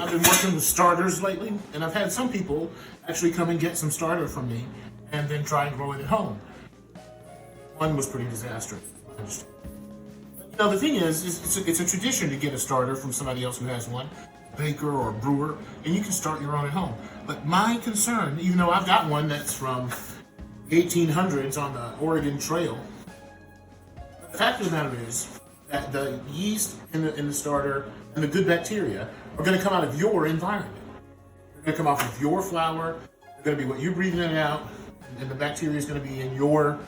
I've been working with starters lately, and I've had some people actually come and get some starter from me and then try and grow it at home. One was pretty disastrous. The thing is it's a tradition to get a starter from somebody else who has one, a baker or a brewer, and you can start your own at home. But my concern, even though I've got one that's from the 1800s on the Oregon Trail, the fact of the matter is that the yeast in the starter and the good bacteria are going to come out of your environment. They're going to come off of your flour. They're going to be what you're breathing in and out, and the bacteria is going to be in your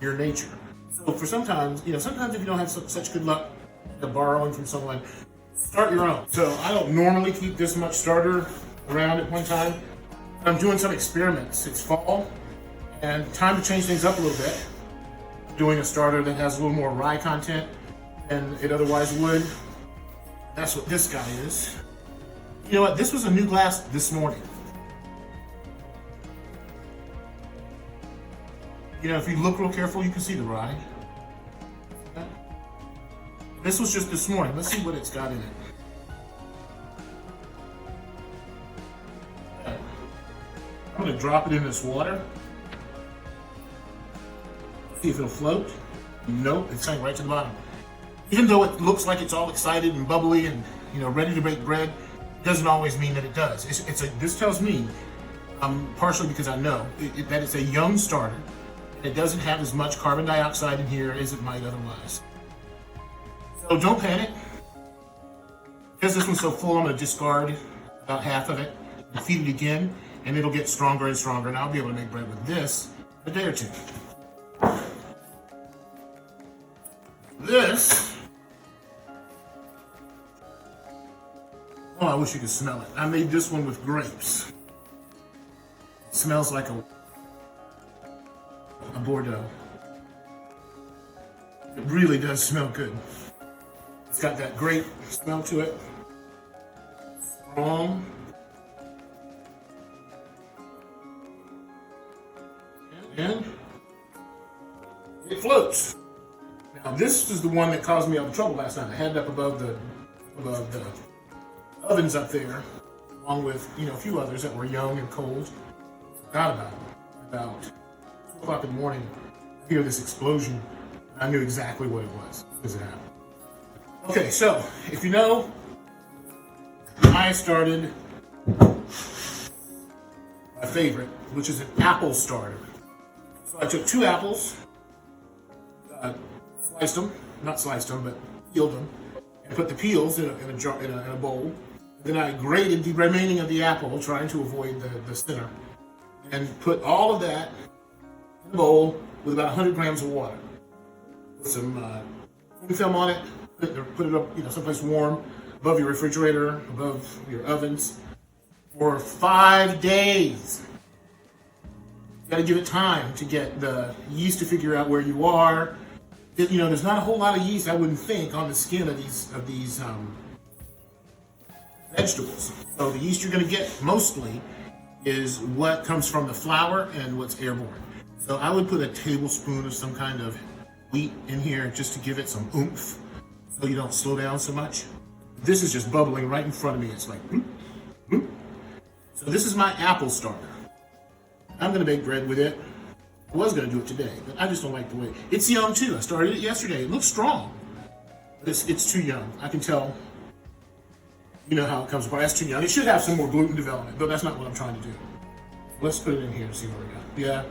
nature. So for sometimes if you don't have such good luck borrowing from someone, start your own. So I don't normally keep this much starter around at one time. I'm doing some experiments. It's fall, and time to change things up a little bit. Doing a starter that has a little more rye content than it otherwise would. That's what this guy is. You know what? This was a new glass this morning. If you look real careful, you can see the rye. This was just this morning. Let's see what it's got in it. I'm going to drop it in this water. See if it'll float. Nope, it sank right to the bottom. Even though it looks like it's all excited and bubbly and ready to bake bread, it doesn't always mean that it does. This tells me, partially because I know that it's a young starter. It doesn't have as much carbon dioxide in here as it might otherwise. So don't panic. Because this one's so full, I'm going to discard about half of it and feed it again, and it'll get stronger and stronger, and I'll be able to make bread with this in a day or two. This, I wish you could smell it. I made this one with grapes. It smells like a Bordeaux. It really does smell good. It's got that grape smell to it. Strong. And it floats. Now this is the one that caused me all the trouble last night. I had it up above the ovens up there, along with a few others that were young and cold. Forgot about them. About 2 o'clock in the morning, I hear this explosion. I knew exactly what it was because it happened. Okay, so if you know, I started my favorite, which is an apple starter. So I took 2 apples, peeled them, and put the peels in a bowl. Then I grated the remaining of the apple, trying to avoid the center, and put all of that in a bowl with about 100 grams of water. Put some film on it, put it up, someplace warm, above your refrigerator, above your ovens, for 5 days. You gotta give it time to get the yeast to figure out where you are. There's not a whole lot of yeast, I wouldn't think, on the skin of these vegetables. So the yeast you're gonna get mostly is what comes from the flour and what's airborne. So I would put a tablespoon of some kind of wheat in here just to give it some oomph so you don't slow down so much. This is just bubbling right in front of me. It's like, bloop, bloop. So this is my apple starter. I'm gonna bake bread with it. I was gonna do it today, but I just don't like the way. It's young too. I started it yesterday. It looks strong, but it's too young. I can tell, how it comes apart. That's too young. It should have some more gluten development, but that's not what I'm trying to do. Let's put it in here and see what we got. Yeah,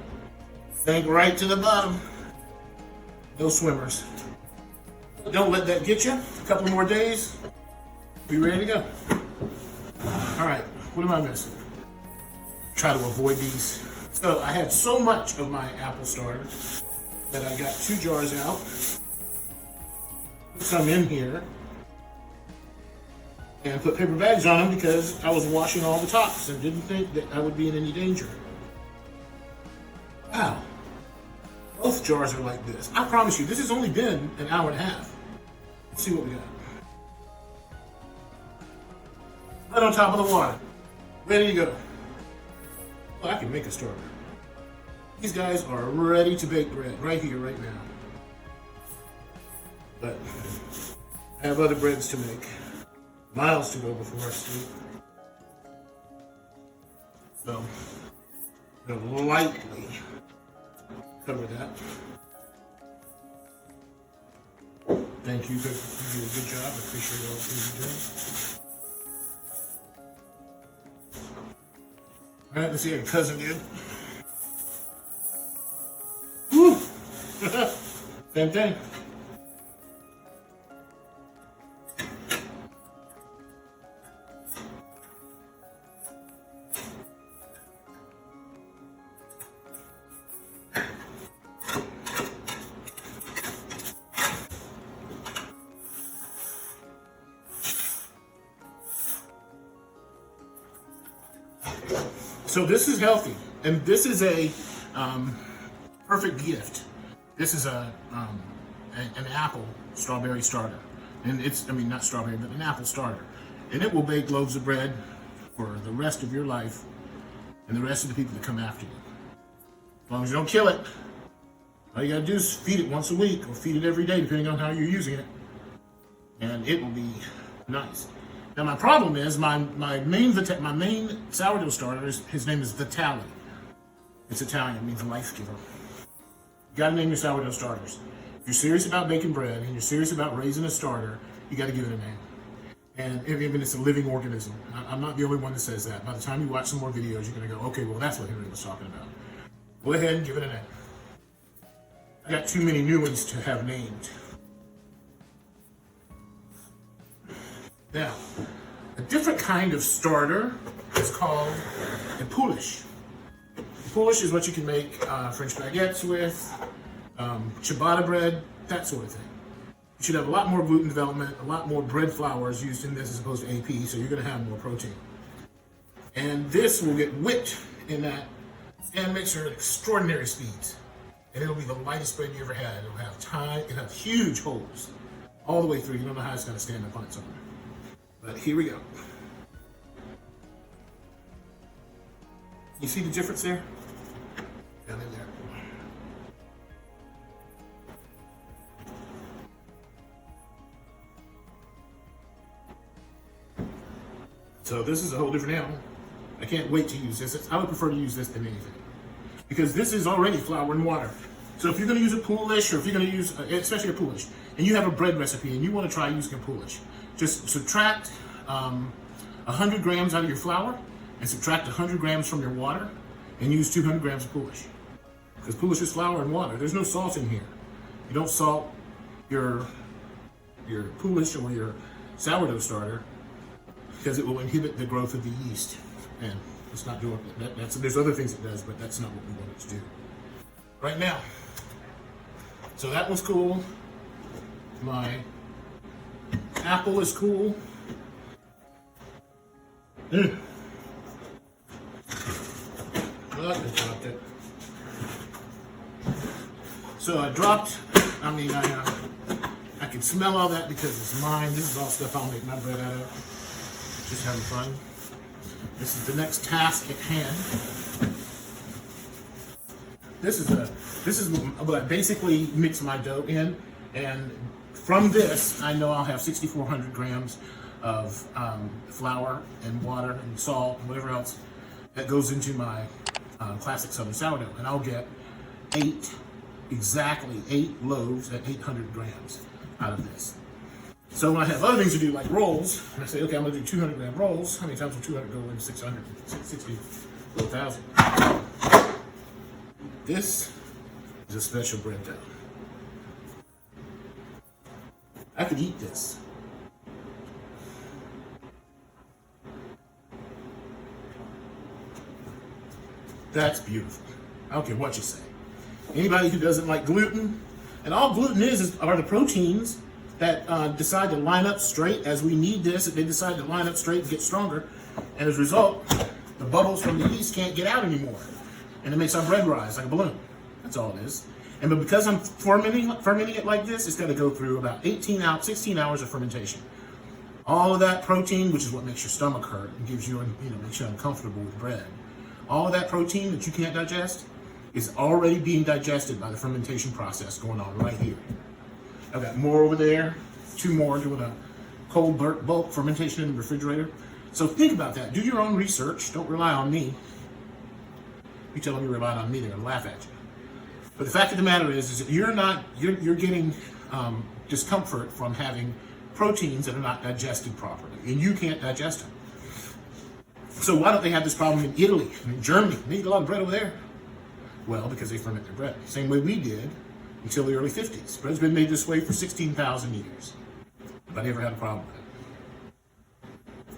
sank right to the bottom. No swimmers. Don't let that get you. A couple more days, be ready to go. All right, what am I missing? Try to avoid these. So I had so much of my apple starter that I got 2 jars out. Put some in here. And put paper bags on them because I was washing all the tops and didn't think that I would be in any danger. Wow. Both jars are like this. I promise you, this has only been an hour and a half. Let's see what we got. Right on top of the water. Ready to go. Well, I can make a starter. These guys are ready to bake bread right here, right now. But I have other breads to make. Miles to go before I sleep. So, I'm going to lightly cover that. Thank you. You did a good job. I appreciate all the things you're doing. All right, let's see how your cousin did. Woo! Same thing. So this is healthy, and this is a perfect gift. This is an apple strawberry starter, and it's, I mean, not strawberry, but an apple starter, and it will bake loaves of bread for the rest of your life and the rest of the people that come after you. As long as you don't kill it, all you gotta do is feed it once a week or feed it every day, depending on how you're using it, and it will be nice. Now my problem is my main sourdough starter his name is Vitali. It's Italian, it means life giver. You gotta name your sourdough starters. If you're serious about baking bread and you're serious about raising a starter, you gotta give it a name. And even it's a living organism. I'm not the only one that says that. By the time you watch some more videos, you're gonna go, okay, well that's what Henry was talking about. Go ahead and give it a name. I got too many new ones to have named. Now, a different kind of starter is called a poulish. A poulish is what you can make French baguettes with, ciabatta bread, that sort of thing. You should have a lot more gluten development, a lot more bread flours used in this as opposed to AP, so you're going to have more protein. And this will get whipped in that stand mixer at extraordinary speeds. And it'll be the lightest bread you ever had. It'll have huge holes all the way through. You don't know how it's going to stand up on its own. But here we go. You see the difference there? Down in there. So this is a whole different animal. I can't wait to use this. I would prefer to use this than anything, because this is already flour and water. So if you're going to use a poulish, or if you're going to use, especially a poulish, and you have a bread recipe and you want to try using a poulish, just subtract 100 grams out of your flour and subtract 100 grams from your water and use 200 grams of poulish. Because poulish is flour and water. There's no salt in here. You don't salt your poulish or your sourdough starter because it will inhibit the growth of the yeast. And it's not doing that. There's other things it does, but that's not what we want it to do right now. So that was cool. My apple is cool. Look, I dropped it. So I can smell all that because it's mine. This is all stuff I'll make my bread out of. Just having fun. This is the next task at hand. This is what I basically mix my dough in, and from this I know I'll have 6,400 grams of flour and water and salt and whatever else that goes into my classic southern sourdough, and I'll get exactly eight loaves at 800 grams out of this. So when I have other things to do like rolls, and I say, okay, I'm gonna do 200 gram rolls, how many times will 200 go in 600, 60, 1,000? This is a special bread dough. I could eat this. That's beautiful. I don't care what you say. Anybody who doesn't like gluten, and all gluten are the proteins that decide to line up straight as we need this. They decide to line up straight and get stronger, and as a result, the bubbles from the yeast can't get out anymore, and it makes our bread rise like a balloon. That's all it is. But because I'm fermenting it like this, it's got to go through about 16 hours of fermentation. All of that protein, which is what makes your stomach hurt and gives you, makes you uncomfortable with bread. All of that protein that you can't digest is already being digested by the fermentation process going on right here. I've got more over there, 2 more doing a cold bulk fermentation in the refrigerator. So think about that. Do your own research. Don't rely on me. You tell them you're relying on me, they're going to laugh at you. But the fact of the matter is that you're getting discomfort from having proteins that are not digested properly, and you can't digest them. So why don't they have this problem in Italy and in Germany? They eat a lot of bread over there. Well, because they ferment their bread. Same way we did until the early 50s. Bread's been made this way for 16,000 years. But I never had a problem with it.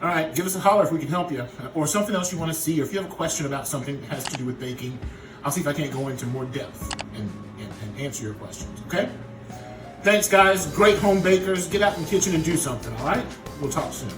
All right, give us a holler if we can help you, or something else you want to see, or if you have a question about something that has to do with baking. I'll see if I can't go into more depth and answer your questions, okay? Thanks, guys. Great home bakers. Get out in the kitchen and do something, all right? We'll talk soon.